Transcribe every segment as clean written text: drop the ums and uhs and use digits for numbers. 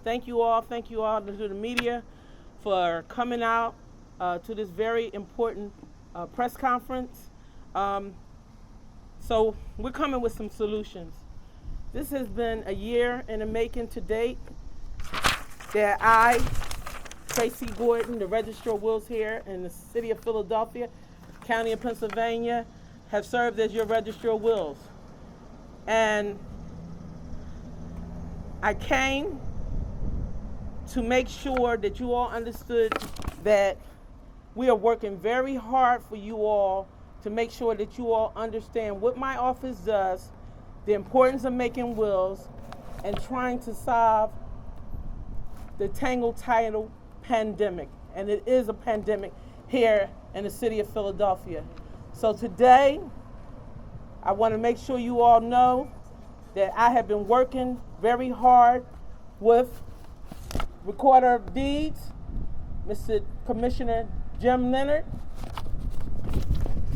Thank you all to the media for coming out to this very important press conference. So we're coming with some solutions. This has been a year in the making to date that I, Tracy Gordon, the Registrar of Wills here in the city of Philadelphia, county of Pennsylvania, have served as your Registrar of Wills. And I came to make sure that you all understood that we are working very hard for you all to make sure that you all understand what my office does, the importance of making wills, and trying to solve the Tangled Title pandemic. And it is a pandemic here in the city of Philadelphia. So today, I want to make sure you all know that I have been working very hard with Recorder of Deeds, Mr. Commissioner Jim Leonard,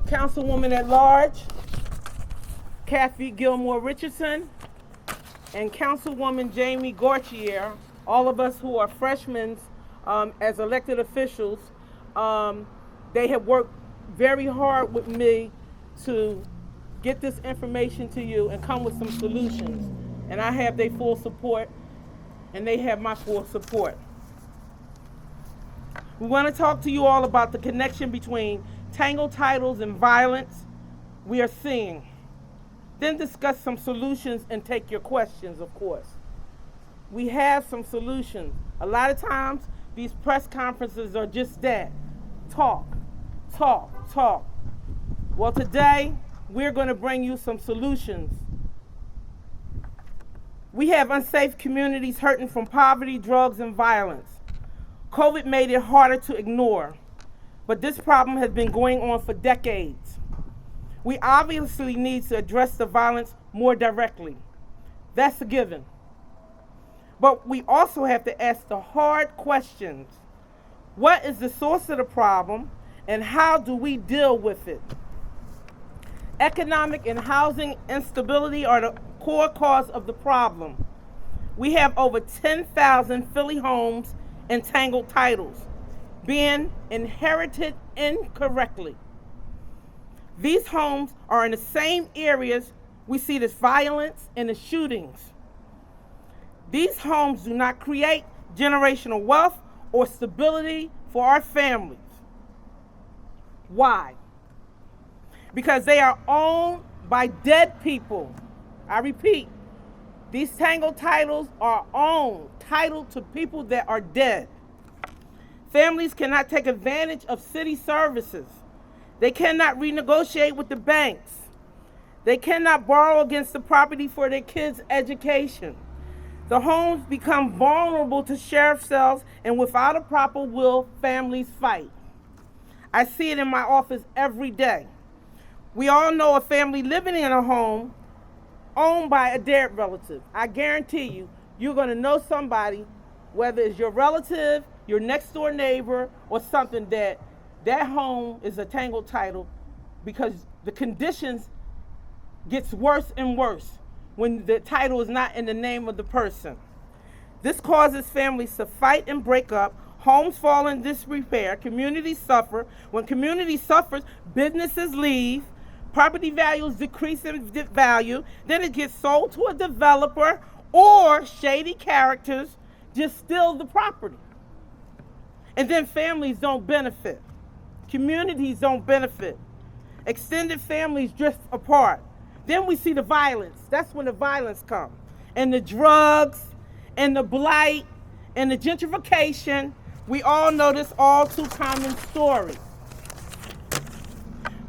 Councilwoman at Large, Kathy Gilmore Richardson, and Councilwoman Jamie Gauthier, all of us who are freshmen as elected officials. They have worked very hard with me to get this information to you and come with some solutions. And I have their full support, and they have my full support. We want to talk to you all about the connection between Tangled Titles and violence we are seeing. Then discuss some solutions and take your questions, of course. We have some solutions. A lot of times, these press conferences are just that. Talk, talk, talk. Well, today, we're going to bring you some solutions. We have unsafe communities hurting from poverty, drugs, and violence. COVID made it harder to ignore, but this problem has been going on for decades. We obviously need to address the violence more directly. That's a given. But we also have to ask the hard questions. What is the source of the problem, and how do we deal with it? Economic and housing instability are the core cause of the problem. We have over 10,000 Philly homes in Tangled Titles being inherited incorrectly. These homes are in the same areas we see this violence and the shootings. These homes do not create generational wealth or stability for our families. Why? Because they are owned by dead people. I repeat, these Tangled Titles are owned, titled to people that are dead. Families cannot take advantage of city services. They cannot renegotiate with the banks. They cannot borrow against the property for their kids' education. The homes become vulnerable to sheriff sales, and without a proper will, families fight. I see it in my office every day. We all know a family living in a home owned by a dead relative. I guarantee you, you're going to know somebody, whether it's your relative, your next door neighbor, or something, that home is a Tangled Title, because the conditions gets worse and worse when the title is not in the name of the person. This causes families to fight and break up. Homes fall in disrepair. Communities suffer. When community suffers, businesses leave. Property values decrease in value. Then it gets sold to a developer, or shady characters just steal the property. And then families don't benefit. Communities don't benefit. Extended families drift apart. Then we see the violence. That's when the violence comes. And the drugs, and the blight, and the gentrification. We all know this all too common story.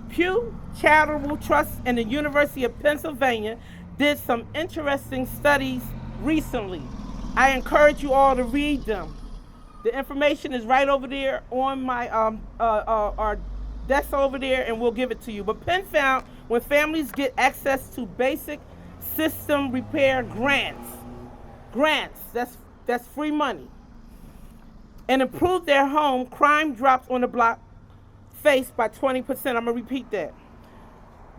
Pew Charitable Trust and the University of Pennsylvania did some interesting studies recently. I encourage you all to read them. The information is right over there on my our desk over there, and we'll give it to you. But Penn found when families get access to basic system repair grants, that's free money, and improve their home, crime drops on the block faced by 20%. I'm gonna repeat that.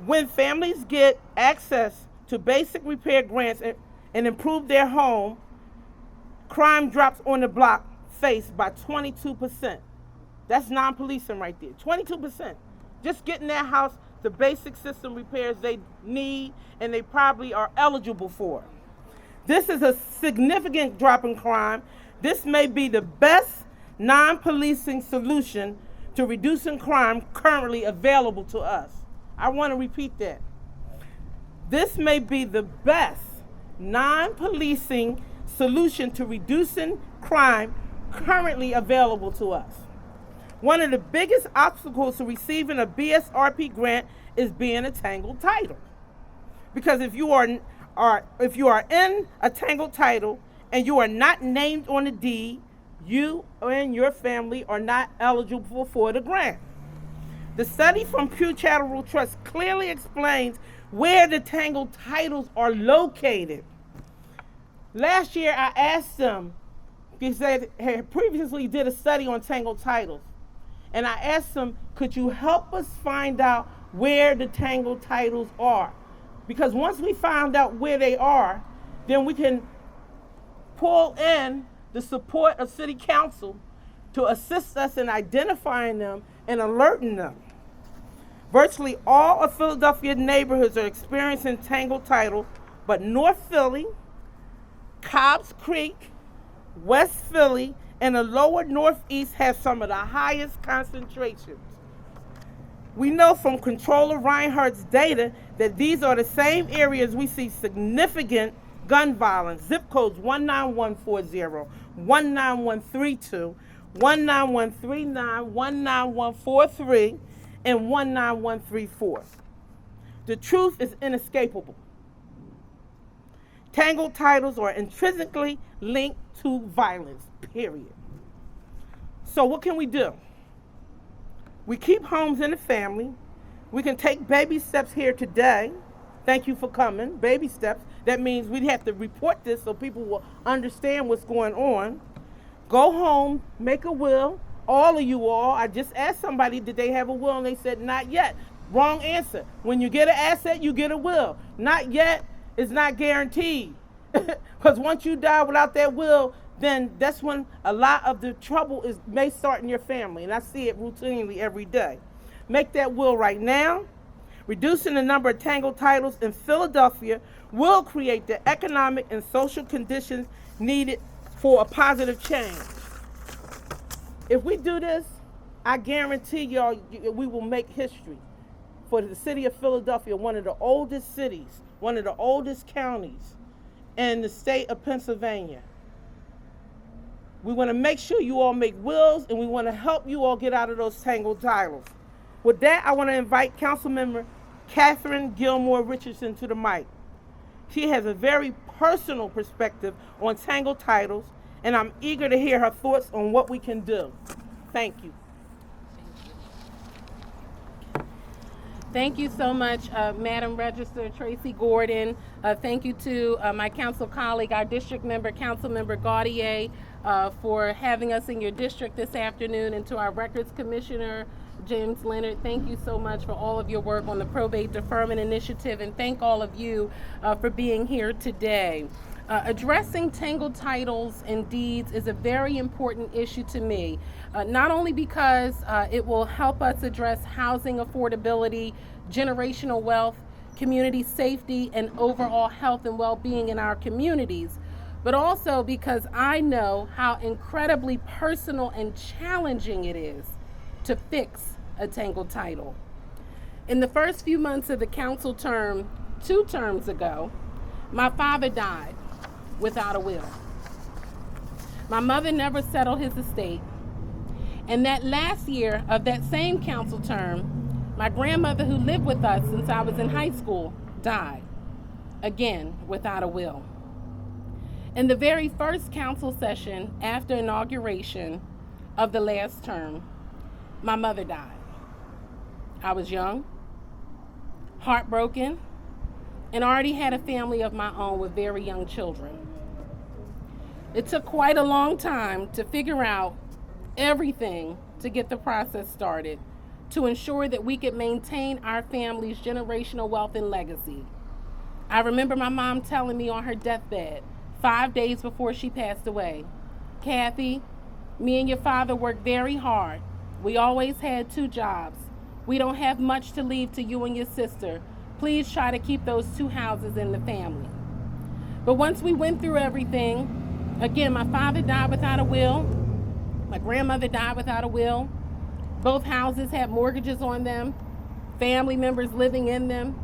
When families get access to basic repair grants and improve their home, crime drops on the block faced by 22%. That's non-policing right there, 22%. Just getting their house the basic system repairs they need and they probably are eligible for. This is a significant drop in crime. This may be the best non-policing solution to reducing crime currently available to us. I want to repeat that. This may be the best non-policing solution to reducing crime currently available to us. One of the biggest obstacles to receiving a BSRP grant is being a Tangled Title. Because if you are in a Tangled Title and you are not named on the deed, you and your family are not eligible for the grant. The study from Pew Charitable Trust clearly explains where the Tangled Titles are located. Last year I asked them, because they had previously did a study on Tangled Titles, and I asked them, could you help us find out where the Tangled Titles are? Because once we find out where they are, then we can pull in the support of City Council to assist us in identifying them and alerting them. Virtually all of Philadelphia neighborhoods are experiencing Tangled Title, but North Philly, Cobbs Creek, West Philly, and the lower Northeast have some of the highest concentrations. We know from Controller Reinhardt's data that these are the same areas we see significant gun violence. Zip codes 19140, 19132, 19139, 19143, and 19134. The truth is inescapable. Tangled Titles are intrinsically linked to violence, period. So what can we do? We keep homes in the family. We can take baby steps here today. Thank you for coming, baby steps. That means we'd have to report this so people will understand what's going on. Go home, make a will. All of you all, I just asked somebody, did they have a will? And they said, not yet. Wrong answer. When you get an asset, you get a will. Not yet is not guaranteed. Because once you die without that will, then that's when a lot of the trouble may start in your family. And I see it routinely every day. Make that will right now. Reducing the number of Tangled Titles in Philadelphia will create the economic and social conditions needed for a positive change. If we do this, I guarantee y'all we will make history for the city of Philadelphia, one of the oldest cities, one of the oldest counties in the state of Pennsylvania. We want to make sure you all make wills, and we want to help you all get out of those Tangled Titles. With that, I want to invite Councilmember Katherine Gilmore Richardson to the mic. She has a very personal perspective on Tangled Titles, and I'm eager to hear her thoughts on what we can do. Thank you. Thank you so much, Madam Register Tracy Gordon. Thank you to my council colleague, our district member, Councilmember Gaudier, for having us in your district this afternoon, and to our records commissioner, James Leonard. Thank you so much for all of your work on the probate deferment initiative, and thank all of you for being here today. Addressing Tangled Titles and deeds is a very important issue to me, not only because it will help us address housing affordability, generational wealth, community safety, and overall health and well-being in our communities, but also because I know how incredibly personal and challenging it is to fix a Tangled Title. In the first few months of the council term, 2 terms ago, my father died without a will. My mother never settled his estate. And that last year of that same council term, my grandmother, who lived with us since I was in high school, died, again without a will. In the very first council session after inauguration of the last term, my mother died. I was young, heartbroken, and already had a family of my own with very young children. It took quite a long time to figure out everything to get the process started, to ensure that we could maintain our family's generational wealth and legacy. I remember my mom telling me on her deathbed, 5 days before she passed away. Kathy, me and your father worked very hard. We always had 2 jobs. We don't have much to leave to you and your sister. Please try to keep those 2 houses in the family. But once we went through everything, again, my father died without a will. My grandmother died without a will. Both houses had mortgages on them, family members living in them,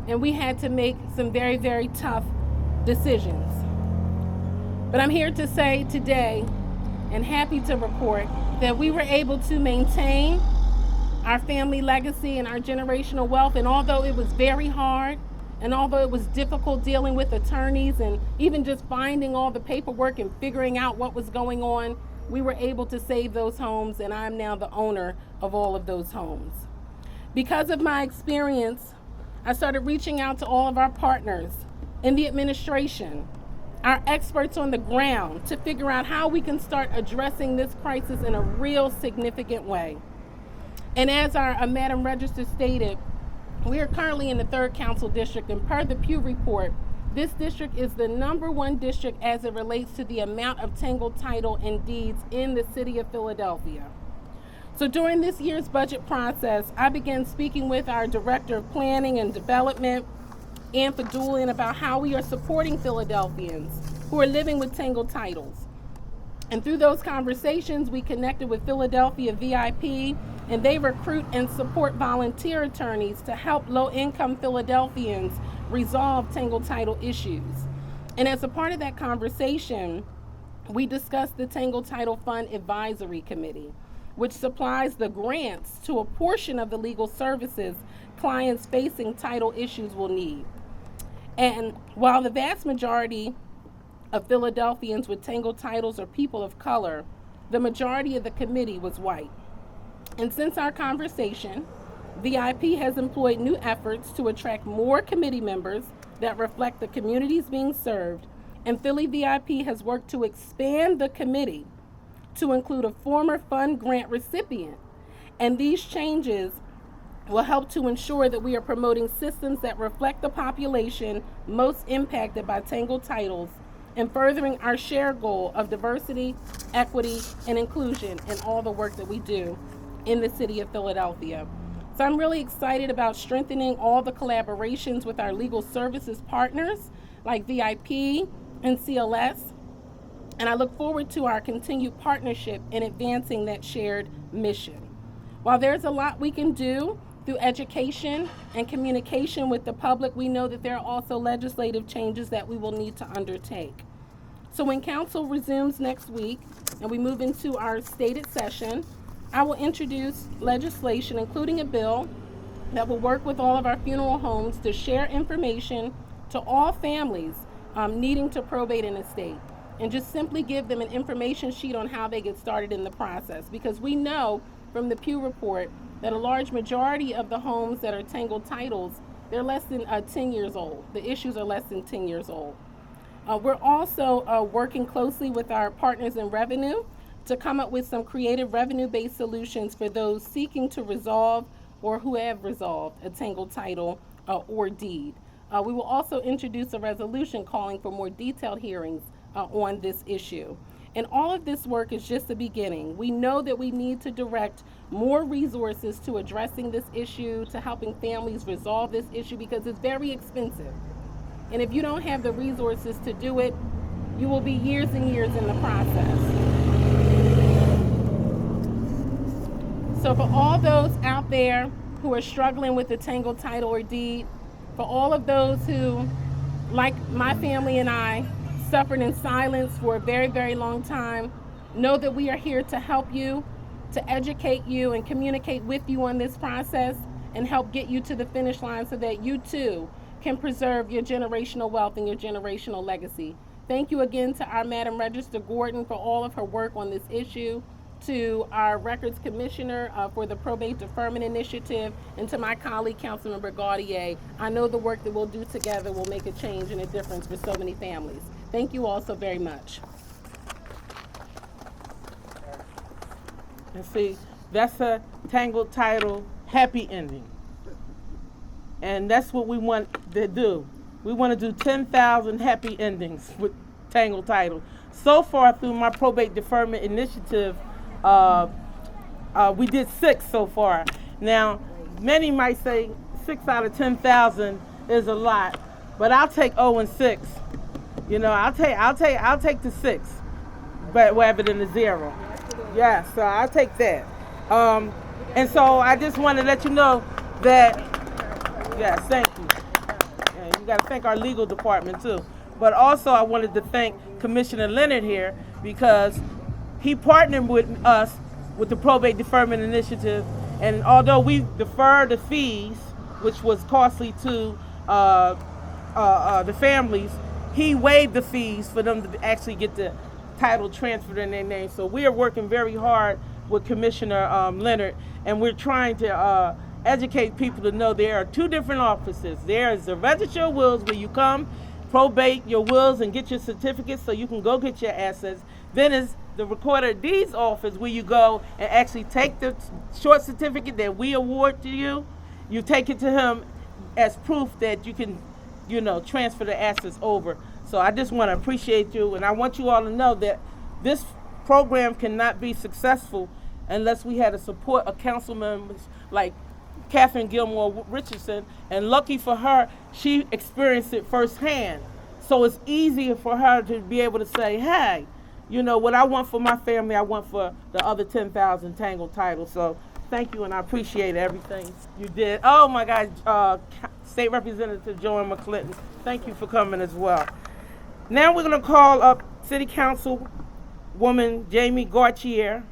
and we had to make some very, very tough decisions. But I'm here to say today, and happy to report, that we were able to maintain our family legacy and our generational wealth. And although it was very hard, and although it was difficult dealing with attorneys and even just finding all the paperwork and figuring out what was going on, we were able to save those homes, and I'm now the owner of all of those homes. Because of my experience, I started reaching out to all of our partners in the administration, our experts on the ground, to figure out how we can start addressing this crisis in a real significant way. And as our Madam Register stated, we are currently in the 3rd Council District, and per the Pew report, this district is the #1 district as it relates to the amount of tangled title and deeds in the city of Philadelphia. So during this year's budget process, I began speaking with our Director of Planning and Development, Ann Fadulian, about how we are supporting Philadelphians who are living with tangled titles. And through those conversations, we connected with Philadelphia VIP, and they recruit and support volunteer attorneys to help low-income Philadelphians resolve tangled title issues. And as a part of that conversation, we discussed the Tangled Title Fund Advisory Committee, which supplies the grants to a portion of the legal services clients facing title issues will need. And while the vast majority of Philadelphians with tangled titles are people of color, the majority of the committee was white. And since our conversation, VIP has employed new efforts to attract more committee members that reflect the communities being served, and Philly VIP has worked to expand the committee to include a former fund grant recipient. And these changes will help to ensure that we are promoting systems that reflect the population most impacted by tangled titles, and furthering our shared goal of diversity, equity, and inclusion in all the work that we do in the city of Philadelphia. So I'm really excited about strengthening all the collaborations with our legal services partners like VIP and CLS, and I look forward to our continued partnership in advancing that shared mission. While there's a lot we can do through education and communication with the public, we know that there are also legislative changes that we will need to undertake. So when council resumes next week and we move into our stated session, I will introduce legislation, including a bill that will work with all of our funeral homes to share information to all families needing to probate an estate, and just simply give them an information sheet on how they get started in the process. Because we know from the Pew report that a large majority of the homes that are tangled titles, they're less than 10 years old. The issues are less than 10 years old. We're also working closely with our partners in revenue to come up with some creative revenue-based solutions for those seeking to resolve or who have resolved a tangled title or deed. We will also introduce a resolution calling for more detailed hearings on this issue. And all of this work is just the beginning. We know that we need to direct more resources to addressing this issue, to helping families resolve this issue, because it's very expensive. And if you don't have the resources to do it, you will be years and years in the process. So for all those out there who are struggling with the tangled title or deed, for all of those who, like my family and I, suffered in silence for a very, very long time, know that we are here to help you, to educate you and communicate with you on this process and help get you to the finish line so that you too can preserve your generational wealth and your generational legacy. Thank you again to our Madam Register Gordon for all of her work on this issue, to our Records Commissioner for the Probate Deferment Initiative, and to my colleague, Councilmember Gaudier. I know the work that we'll do together will make a change and a difference for so many families. Thank you all so very much. And see, that's a tangled title happy ending. And that's what we want to do. We want to do 10,000 happy endings with Tangled Title. So far through my probate deferment initiative, we did 6 so far. Now, many might say 6 out of 10,000 is a lot, but I'll take 0 and 6. You know, I'll take the 6, but rather than the 0. Yeah, so I'll take that. And so I just want to let you know that, yes, thank you. Yeah, you got to thank our legal department too. But also I wanted to thank Commissioner Leonard here because he partnered with us with the probate deferment initiative. And although we deferred the fees, which was costly to the families, he waived the fees for them to actually get the title transferred in their name. So we are working very hard with Commissioner Leonard, and we're trying to educate people to know there are 2 different offices. There is the Register of Wills where you come, probate your wills and get your certificates so you can go get your assets. Then is the Recorder of Deeds office where you go and actually take the short certificate that we award to you. You take it to him as proof that you can, you know, transfer the assets over. So I just want to appreciate you, and I want you all to know that this program cannot be successful unless we had the support of council members like Katherine Gilmore Richardson, and lucky for her, she experienced it firsthand. So it's easier for her to be able to say, hey, you know, what I want for my family, I want for the other 10,000 Tangled Titles. So thank you, and I appreciate everything you did. Oh my God, State Representative Joanne McClinton, thank you for coming as well. Now we're gonna call up City Council woman Jamie Gauthier,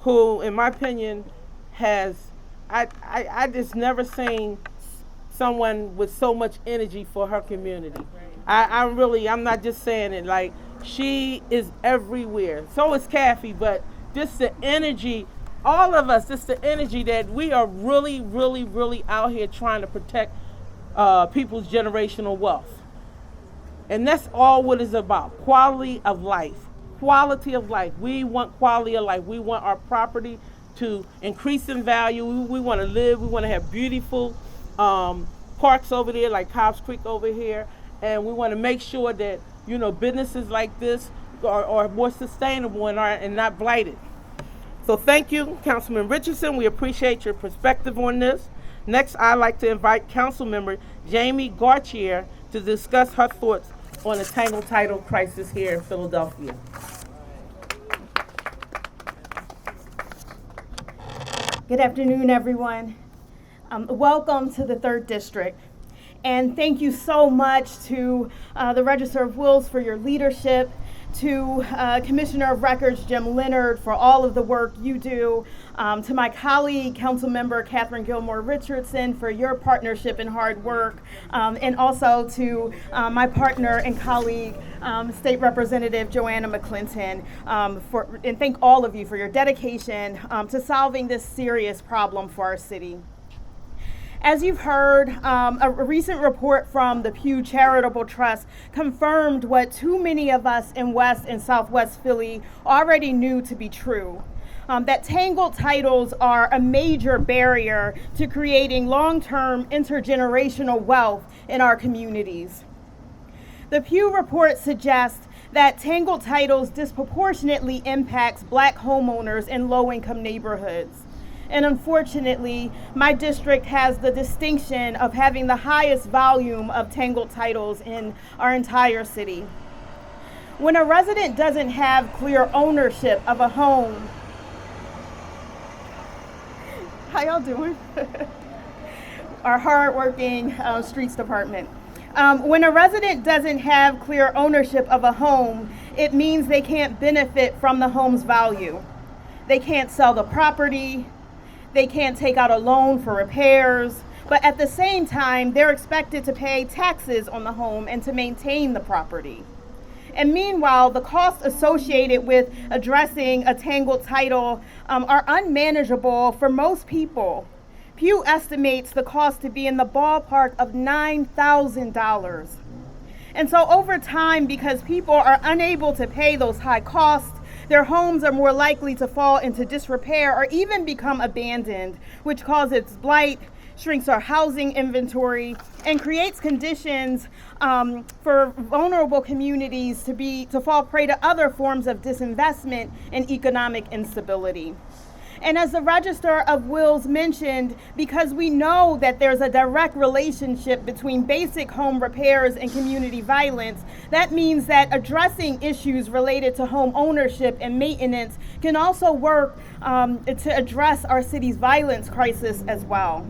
who, in my opinion, has, I just never seen someone with so much energy for her community. I'm not just saying it, like, she is everywhere. So is Kathy, but just the energy, all of us, just the energy that we are really, really, really out here trying to protect people's generational wealth. And that's all what it's about, quality of life. Quality of life. We want quality of life. We want our property to increase in value. We want to live. We want to have beautiful parks over there, like Cobbs Creek over here. And we want to make sure that, you know, businesses like this are more sustainable and not blighted. So thank you, Councilman Richardson. We appreciate your perspective on this. Next, I'd like to invite Councilmember Jamie Gauthier to discuss her thoughts on the Tangled Title crisis here in Philadelphia. Good afternoon, everyone. Welcome to the 3rd District. And thank you so much to the Register of Wills for your leadership, to Commissioner of Records Jim Leonard for all of the work you do, to my colleague, Councilmember Katherine Gilmore Richardson for your partnership and hard work, and also to my partner and colleague, State Representative Joanna McClinton, and thank all of you for your dedication to solving this serious problem for our city. As you've heard, a recent report from the Pew Charitable Trust confirmed what too many of us in West and Southwest Philly already knew to be true, that Tangled Titles are a major barrier to creating long-term intergenerational wealth in our communities. The Pew report suggests that Tangled Titles disproportionately impacts Black homeowners in low-income neighborhoods. And unfortunately, my district has the distinction of having the highest volume of Tangled Titles in our entire city. When a resident doesn't have clear ownership of a home, how y'all doing? Our hardworking streets department. When a resident doesn't have clear ownership of a home, it means they can't benefit from the home's value. They can't sell the property. They can't take out a loan for repairs, but at the same time, they're expected to pay taxes on the home and to maintain the property. And meanwhile, the costs associated with addressing a Tangled Title are unmanageable for most people. Pew estimates the cost to be in the ballpark of $9,000. And so over time, because people are unable to pay those high costs, their homes are more likely to fall into disrepair or even become abandoned, which causes blight, shrinks our housing inventory, and creates conditions for vulnerable communities to fall prey to other forms of disinvestment and economic instability. And as the Register of Wills mentioned, because we know that there's a direct relationship between basic home repairs and community violence, that means that addressing issues related to home ownership and maintenance can also work to address our city's violence crisis as well.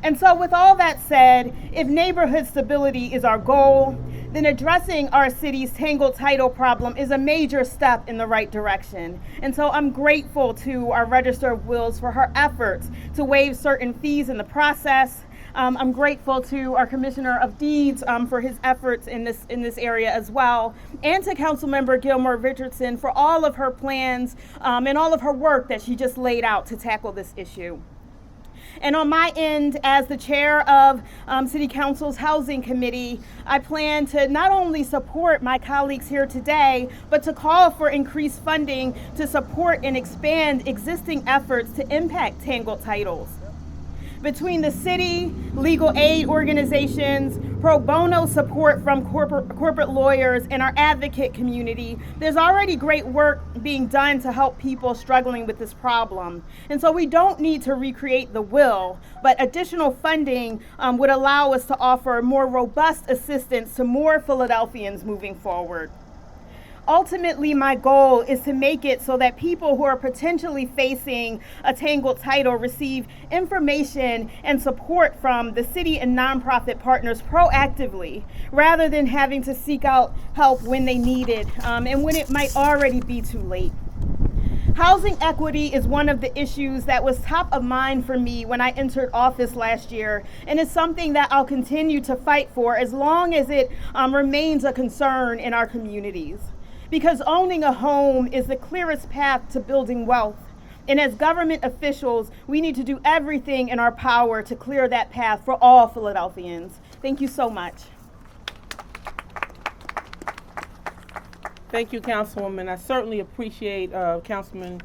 And so with all that said, if neighborhood stability is our goal, then addressing our city's Tangled Title problem is a major step in the right direction. And so I'm grateful to our Register of Wills for her efforts to waive certain fees in the process. I'm grateful to our Commissioner of Deeds for his efforts in this area as well, and to Councilmember Gilmore Richardson for all of her plans and all of her work that she just laid out to tackle this issue. And on my end, as the chair of City Council's Housing Committee, I plan to not only support my colleagues here today, but to call for increased funding to support and expand existing efforts to impact Tangled Titles. Between the city, legal aid organizations, pro bono support from corporate lawyers, and our advocate community, there's already great work being done to help people struggling with this problem. And so we don't need to recreate the will, but additional funding would allow us to offer more robust assistance to more Philadelphians moving forward. Ultimately, my goal is to make it so that people who are potentially facing a Tangled Title receive information and support from the city and nonprofit partners proactively, rather than having to seek out help when they need it and when it might already be too late. Housing equity is one of the issues that was top of mind for me when I entered office last year, and it's something that I'll continue to fight for as long as it remains a concern in our communities. Because owning a home is the clearest path to building wealth. And as government officials, we need to do everything in our power to clear that path for all Philadelphians. Thank you so much. Thank you, Councilwoman. I certainly appreciate Councilman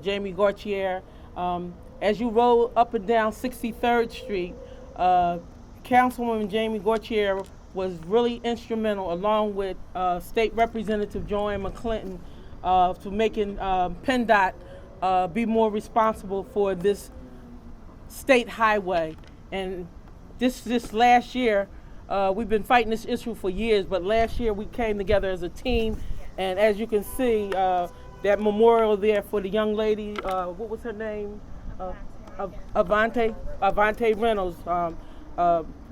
Jamie Gauthier. As you roll up and down 63rd Street, Councilwoman Jamie Gauthier was really instrumental, along with State Representative Joanne McClinton, to making PennDOT be more responsible for this state highway. And this last year, we've been fighting this issue for years, but last year we came together as a team, and as you can see, that memorial there for the young lady, what was her name? Avante Reynolds.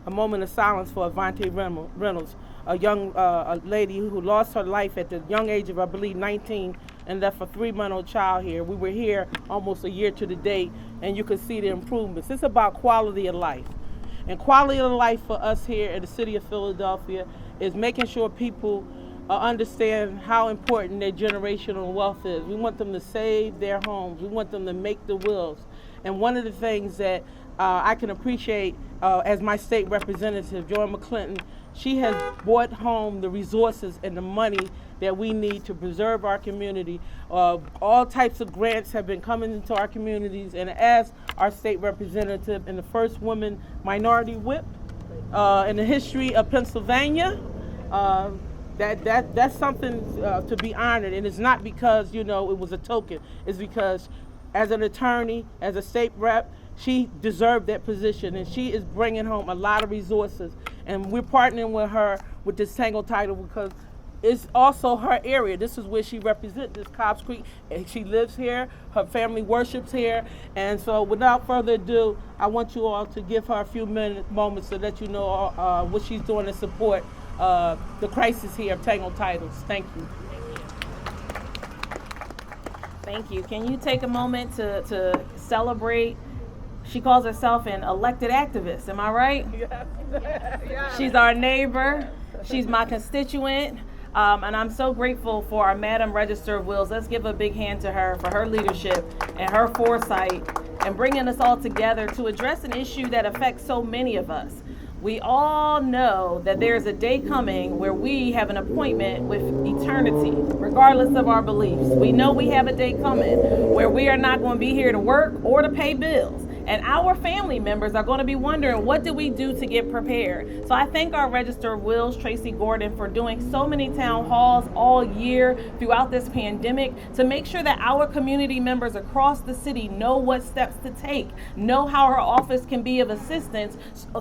A moment of silence for Avante Reynolds, a young lady who lost her life at the young age of, I believe, 19, and left a 3-month-old child here. We were here almost a year to the date, and you can see the improvements. It's about quality of life. And quality of life for us here in the city of Philadelphia is making sure people understand how important their generational wealth is. We want them to save their homes. We want them to make the wills. And one of the things that I can appreciate as my state representative, Joanne McClinton, she has brought home the resources and the money that we need to preserve our community. All types of grants have been coming into our communities, and as our state representative and the first woman minority whip in the history of Pennsylvania, that's something to be honored. And it's not because, it was a token. It's because as an attorney, as a state rep, she deserved that position, and she is bringing home a lot of resources. And we're partnering with her with this Tangled Title because it's also her area. This is where she represents, this Cobbs Creek. And she lives here, her family worships here. And so without further ado, I want you all to give her a few moments so that you know what she's doing to support the crisis here of Tangled Titles. Thank you. Thank you. Can you take a moment to celebrate? She calls herself an elected activist, am I right? Yes. She's our neighbor. She's my constituent. And I'm so grateful for our Madam Register of Wills. Let's give a big hand to her for her leadership and her foresight and bringing us all together to address an issue that affects so many of us. We all know that there's a day coming where we have an appointment with eternity, regardless of our beliefs. We know we have a day coming where we are not going to be here to work or to pay bills. And our family members are going to be wondering, what do we do to get prepared? So I thank our Register of Wills, Tracy Gordon, for doing so many town halls all year throughout this pandemic to make sure that our community members across the city know what steps to take, know how her office can be of assistance,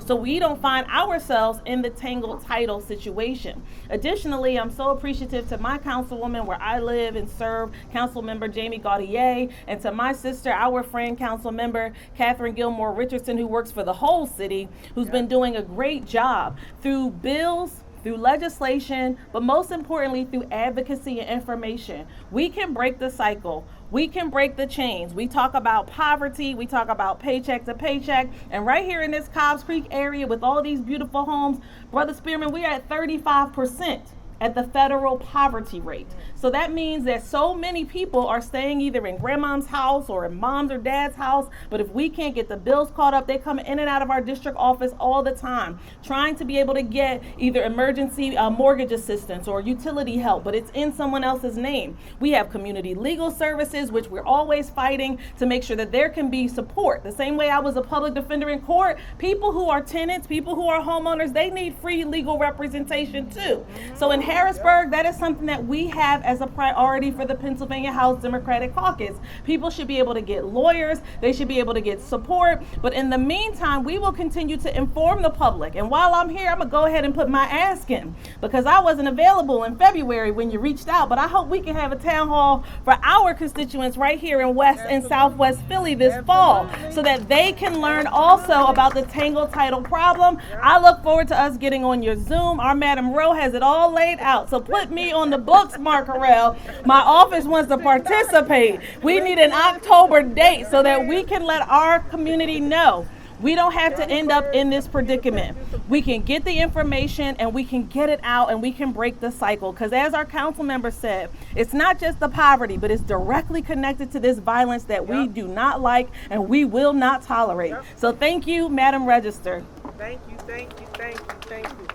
so we don't find ourselves in the Tangled Title situation. Additionally, I'm so appreciative to my councilwoman where I live and serve, Councilmember Jamie Gaudier, and to my sister, our friend, Councilmember Katherine Gilmore Richardson, who works for the whole city, who's been doing a great job through bills, through legislation, but most importantly, through advocacy and information. We can break the cycle. We can break the chains. We talk about poverty, we talk about paycheck to paycheck, and right here in this Cobbs Creek area with all these beautiful homes, Brother Spearman, we are at 35% at the federal poverty rate. So that means that so many people are staying either in grandmom's house or in mom's or dad's house, but if we can't get the bills caught up, they come in and out of our district office all the time, trying to be able to get either emergency mortgage assistance or utility help, but it's in someone else's name. We have community legal services, which we're always fighting to make sure that there can be support. The same way I was a public defender in court, people who are tenants, people who are homeowners, they need free legal representation too. So in Harrisburg, that is something that we have as a priority for the Pennsylvania House Democratic Caucus. People should be able to get lawyers, they should be able to get support, but in the meantime, we will continue to inform the public. And while I'm here, I'm gonna go ahead and put my ask in, because I wasn't available in February when you reached out, but I hope we can have a town hall for our constituents right here in West and Southwest Philly this fall, so that they can learn also about the Tangled Title problem. I look forward to us getting on your Zoom. Our Madam Rowe has it all laid out, so put me on the books, Mark Harrell. My office wants to participate. We need an October date so that we can let our community know we don't have to end up in this predicament. We can get the information and we can get it out and we can break the cycle. Because as our council member said, it's not just the poverty, but it's directly connected to this violence that we do not like and we will not tolerate. So thank you, Madam Register. Thank you, thank you, thank you, thank you.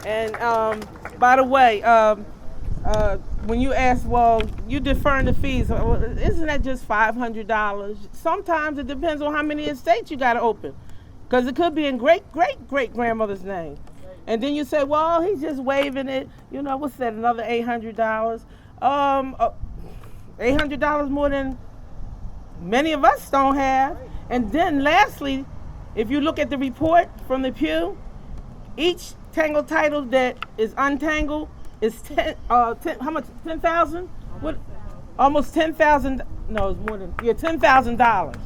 And by the way, when you ask, well, you deferring the fees, isn't that just $500? Sometimes it depends on how many estates you got to open, because it could be in great-great-great-grandmother's name. And then you say, well, he's just waiving it. You know, what's that, another $800? $800 more than many of us don't have. And then lastly, if you look at the report from the Pew, each Tangled title that is untangled is how much? 10,000? What? Almost 10,000. No, it's more than $10,000.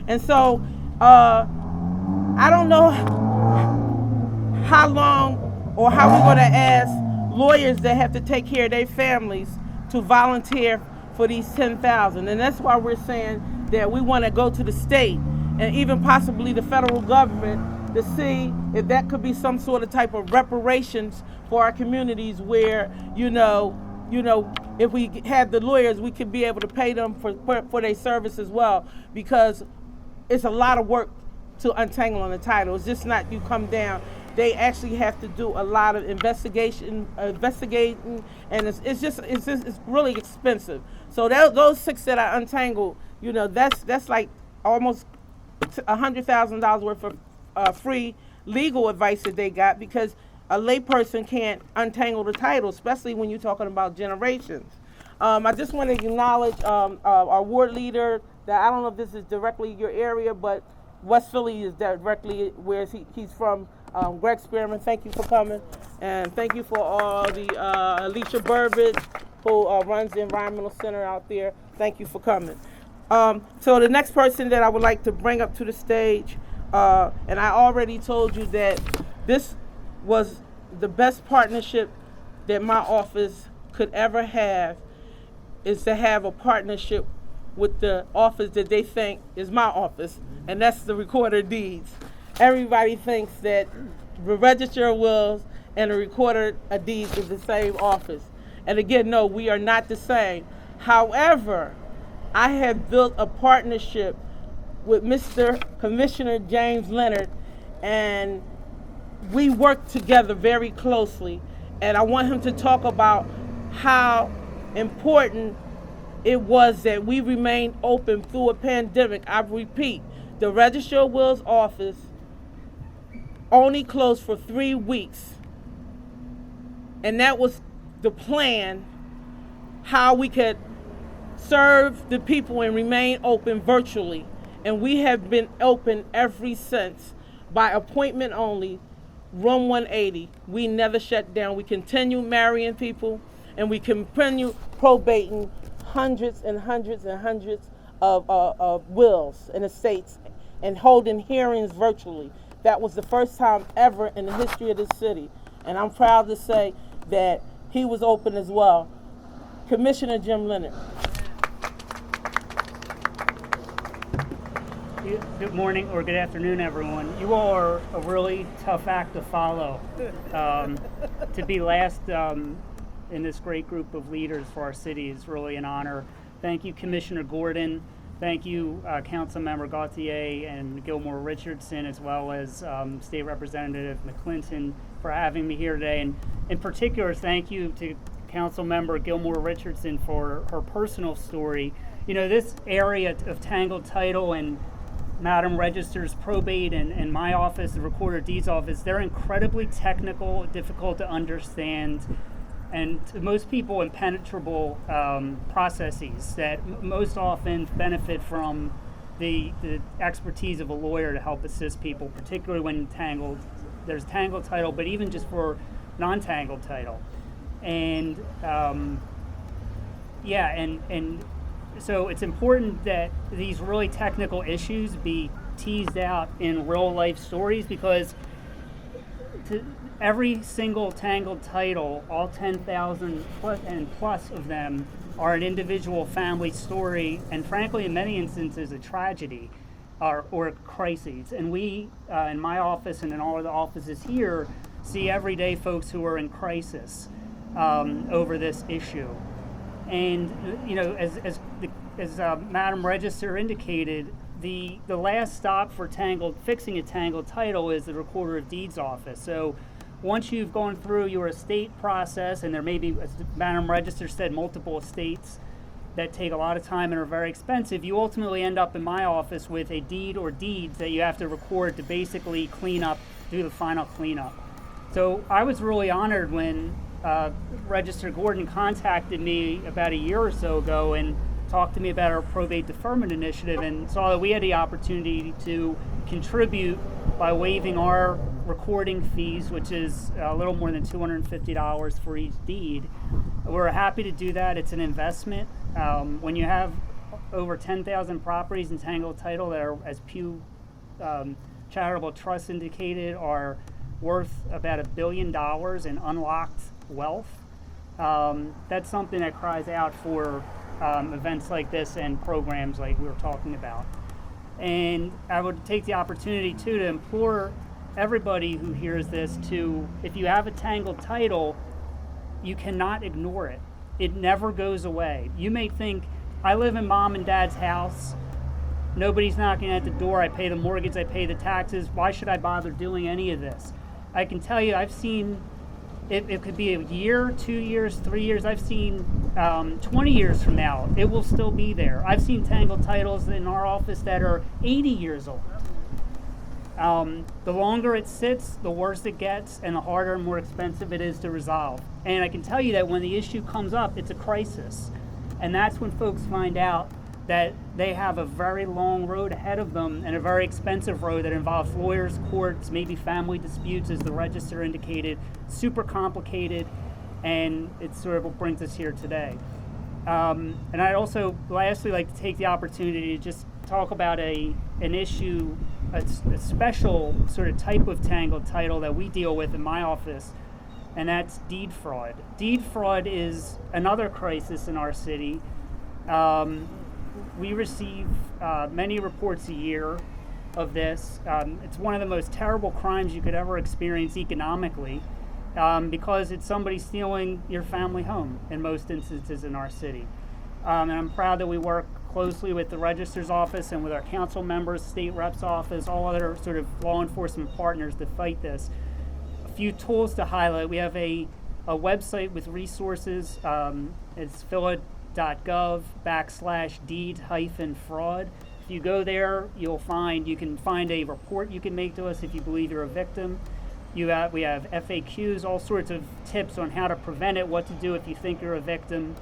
And so I don't know how long or how we're going to ask lawyers that have to take care of their families to volunteer for these 10,000. And that's why we're saying that we want to go to the state and even possibly the federal government to see if that could be some sort of type of reparations for our communities where, you know, if we had the lawyers, we could be able to pay them for their service as well, because it's a lot of work to untangle on the title. It's just not you come down. They actually have to do a lot of investigating, and it's really expensive. So those 6 that I untangled, you know, that's like almost $100,000 worth of free legal advice that they got, because a layperson can't untangle the title, especially when you're talking about generations. I just want to acknowledge our ward leader. That I don't know if this is directly your area, but West Philly is directly where he's from. Greg Spearman, thank you for coming, and thank you for all the Alicia Burbage, who runs the environmental center out there. Thank you for coming. So the next person that I would like to bring up to the stage, and I already told you that this was the best partnership that my office could ever have, is to have a partnership with the office that they think is my office, and that's the Recorder of Deeds. Everybody thinks that the Register of Wills and the Recorder of Deeds is the same office. And again, no, we are not the same. However, I have built a partnership with Mr. Commissioner James Leonard, and we work together very closely. And I want him to talk about how important it was that we remained open through a pandemic. I repeat, the Register of Wills office only closed for 3 weeks. And that was the plan, how we could serve the people and remain open virtually. And we have been open ever since by appointment only, room 180. We never shut down. We continue marrying people, and we continue probating hundreds and hundreds and hundreds of wills and estates and holding hearings virtually. That was the first time ever in the history of this city. And I'm proud to say that he was open as well. Commissioner Jim Leonard. Good morning or good afternoon, everyone. You all are a really tough act to follow. To be last in this great group of leaders for our city is really an honor. Thank you, Commissioner Gordon. Thank you, Councilmember Gautier and Gilmore Richardson, as well as State Representative McClinton, for having me here today. And in particular, thank you to Councilmember Gilmore Richardson for her personal story. You know, this area of Tangled Title and Madam Register's probate and my office, the Recorder of Deeds office, they're incredibly technical, difficult to understand, and to most people impenetrable processes that most often benefit from the expertise of a lawyer to help assist people, particularly when there's tangled title, but even just for non-tangled title. And so it's important that these really technical issues be teased out in real life stories, because every single tangled title, all 10,000 plus of them, are an individual family story, and frankly, in many instances, a tragedy or crises. And we, in my office and in all of the offices here, see everyday folks who are in crisis over this issue. And you know, as Madam Register indicated, the last stop for fixing a tangled title is the Recorder of Deeds office. So once you've gone through your estate process, and there may be, as Madam Register said, multiple estates that take a lot of time and are very expensive, you ultimately end up in my office with a deed or deeds that you have to record to basically do the final cleanup. So I was really honored when Register Gordon contacted me about a year or so ago and talked to me about our probate deferment initiative, and saw that we had the opportunity to contribute by waiving our recording fees, which is a little more than $250 for each deed. We're happy to do that. It's an investment. When you have over 10,000 properties in Tangled Title that are, as Pew Charitable Trust indicated, are worth about $1 billion in unlocked wealth, that's something that cries out for events like this and programs like we were talking about. And I would take the opportunity too to implore everybody who hears this to, if you have a tangled title, you cannot ignore it. It never goes away. You may think, I live in mom and dad's house, nobody's knocking at the door, I pay the mortgage, I pay the taxes, why should I bother doing any of this? I can tell you, I've seen, it could be a year, 2 years, 3 years, I've seen 20 years from now, it will still be there. I've seen tangled titles in our office that are 80 years old. The longer it sits, the worse it gets, and the harder and more expensive it is to resolve. And I can tell you that when the issue comes up, it's a crisis. And that's when folks find out that they have a very long road ahead of them, and a very expensive road that involves lawyers, courts, maybe family disputes, as the Register indicated, super complicated, and it sort of what brings us here today. And I'd also lastly like to take the opportunity to just talk about an issue, a special sort of type of tangled title that we deal with in my office, and that's deed fraud. Deed fraud is another crisis in our city. We receive many reports a year of this. It's one of the most terrible crimes you could ever experience economically, because it's somebody stealing your family home in most instances in our city. And I'm proud that we work closely with the Register's office and with our council members, state reps office, all other sort of law enforcement partners to fight this. A few tools to highlight. We have a website with resources. It's phila.gov/deed-fraud. If If you go there, you can find a report you can make to us if you believe you're a victim. We have FAQs, all sorts of tips on how to prevent it, what to do if you think you're a victim.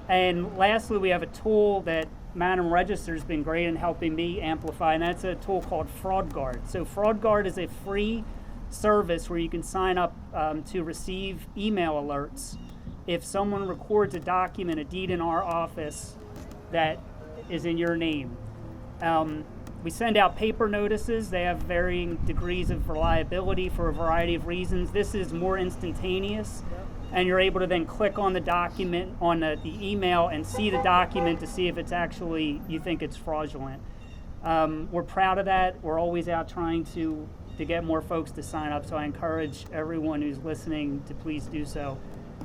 And lastly, we have a tool that Madam Register has been great in helping me amplify, and that's a tool called Fraudguard. So Fraudguard is a free service where you can sign up to receive email alerts if someone records a document, a deed in our office that is in your name. We send out paper notices. They have varying degrees of reliability for a variety of reasons. This is more instantaneous, and you're able to then click on the document, on the email, and see the document to see if it's actually, you think it's fraudulent. We're proud of that. We're always out trying to get more folks to sign up, so I encourage everyone who's listening to please do so.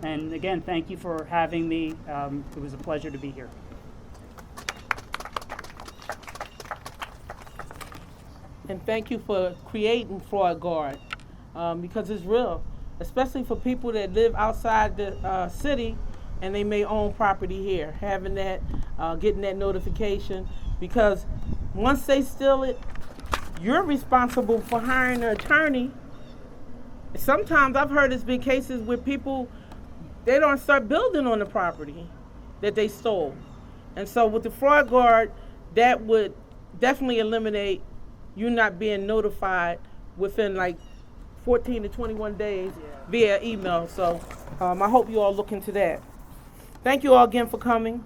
And again, thank you for having me. It was a pleasure to be here. And thank you for creating Fraudguard, because it's real, especially for people that live outside the city and they may own property here. Having that, getting that notification, because once they steal it, you're responsible for hiring an attorney. Sometimes I've heard there's been cases where people, they don't start building on the property that they stole. And so with the Fraudguard, that would definitely eliminate you not being notified within like 14 to 21 days via email. So I hope you all look into that. Thank you all again for coming.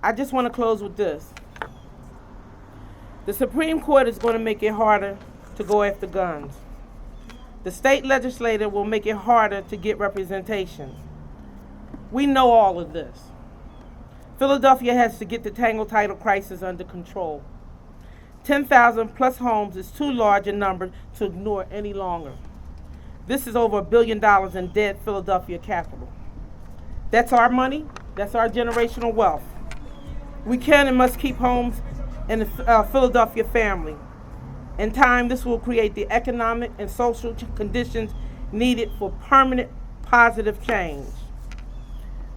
I just want to close with this. The Supreme Court is going to make it harder to go after guns. The state legislature will make it harder to get representation. We know all of this. Philadelphia has to get the Tangled Title crisis under control. 10,000 plus homes is too large a number to ignore any longer. This is over $1 billion in dead Philadelphia capital. That's our money. That's our generational wealth. We can and must keep homes in the Philadelphia family. In time, this will create the economic and social conditions needed for permanent positive change.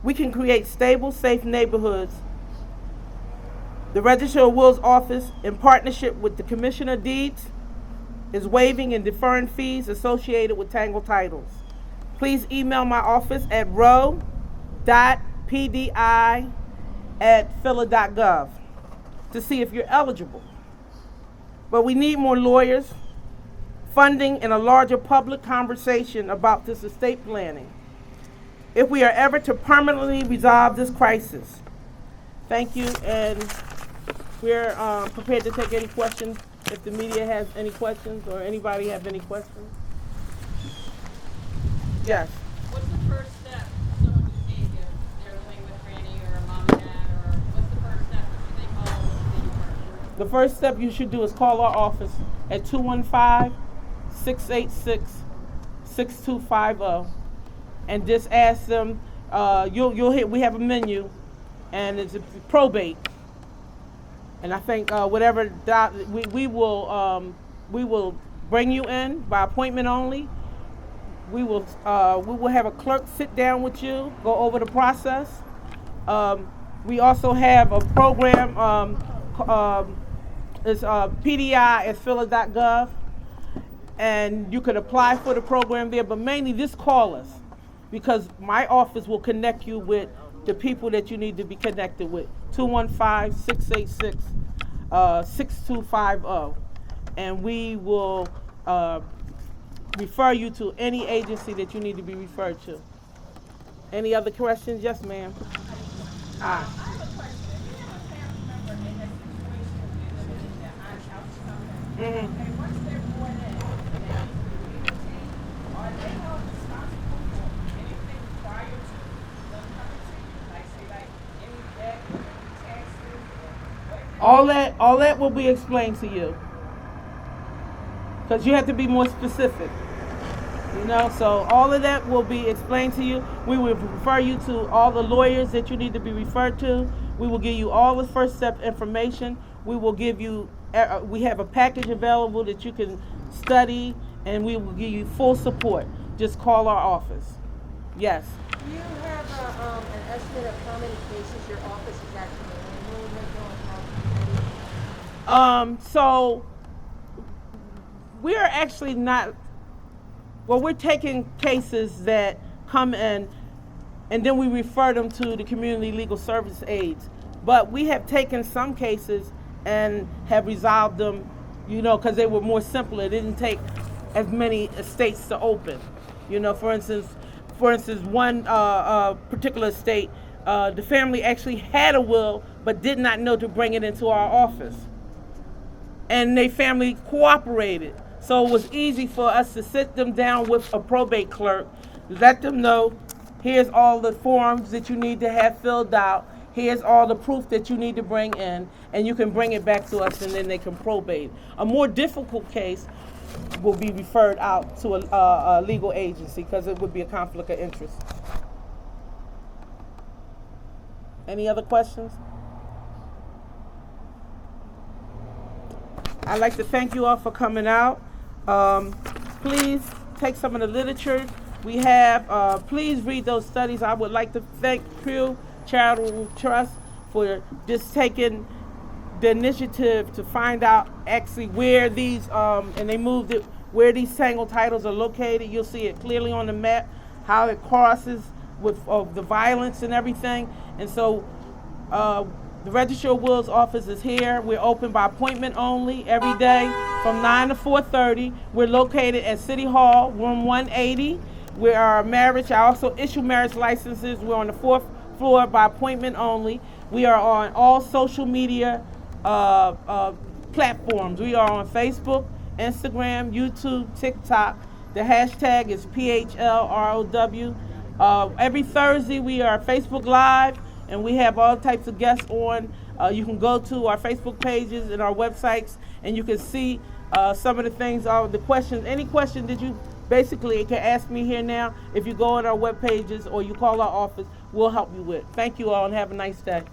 We can create stable, safe neighborhoods. The Registrar of Wills office, in partnership with the Commissioner of Deeds, is waiving and deferring fees associated with Tangled Titles. Please email my office at ro.pdi@phila.gov to see if you're eligible. But we need more lawyers, funding, and a larger public conversation about this estate planning if we are ever to permanently resolve this crisis. Thank you, and we're prepared to take any questions if the media has any questions or anybody have any questions. Yes. What's the first step someone would take if they're living with Granny or mom and dad, or what's the first step? What should they call? What should they do first? The first step you should do is call our office at 215-686-6250 and just ask them, you'll hit, we have a menu, and it's a probate. And I think whatever we will bring you in by appointment only. We will have a clerk sit down with you, go over the process. We also have a program. It's pdi@phila.gov, and you could apply for the program there. But mainly, just call us, because my office will connect you with the people that you need to be connected with. 215-686-6250, and we will refer you to any agency that you need to be referred to. Any other questions? Yes, ma'am. I have a question. If you have a family member in that situation that I'm out somewhere, and once they're brought in, are they held responsible for anything prior to them coming to you? Like, say, like any debt, any taxes, or whatever? All that will be explained to you, because you have to be more specific. You know, so all of that will be explained to you. We will refer you to all the lawyers that you need to be referred to. We will give you all the first step information. We will give you, we have a package available that you can study, and we will give you full support. Just call our office. Yes. Do you have an estimate of how many cases your office is actually handling right now? So we are actually not, well, we're taking cases that come in and then we refer them to the community legal service aides. But we have taken some cases and have resolved them, you know, because they were more simple. It didn't take as many estates to open. You know, for instance, one particular estate, the family actually had a will but did not know to bring it into our office. And their family cooperated. So it was easy for us to sit them down with a probate clerk, let them know, here's all the forms that you need to have filled out, here's all the proof that you need to bring in, and you can bring it back to us and then they can probate. A more difficult case will be referred out to a legal agency because it would be a conflict of interest. Any other questions? I'd like to thank you all for coming out. Please take some of the literature we have. Please read those studies. I would like to thank Pew Charitable Trust for just taking the initiative to find out actually where these, and they moved it, where these Tangled titles are located. You'll see it clearly on the map, how it crosses with the violence and everything. And so the Registrar of Wills office is here. We're open by appointment only every day from 9 to 4:30. We're located at City Hall, room 180. We are marriage. I also issue marriage licenses. We're on the 4th floor by appointment only. We are on all social media platforms. We are on Facebook, Instagram, YouTube, TikTok. The hashtag is PHLROW. Every Thursday we are Facebook Live, and we have all types of guests on. You can go to our Facebook pages and our websites, and you can see some of the things, the questions. Any question that you basically can ask me here now, if you go on our web pages or you call our office, we'll help you with. Thank you all and have a nice day.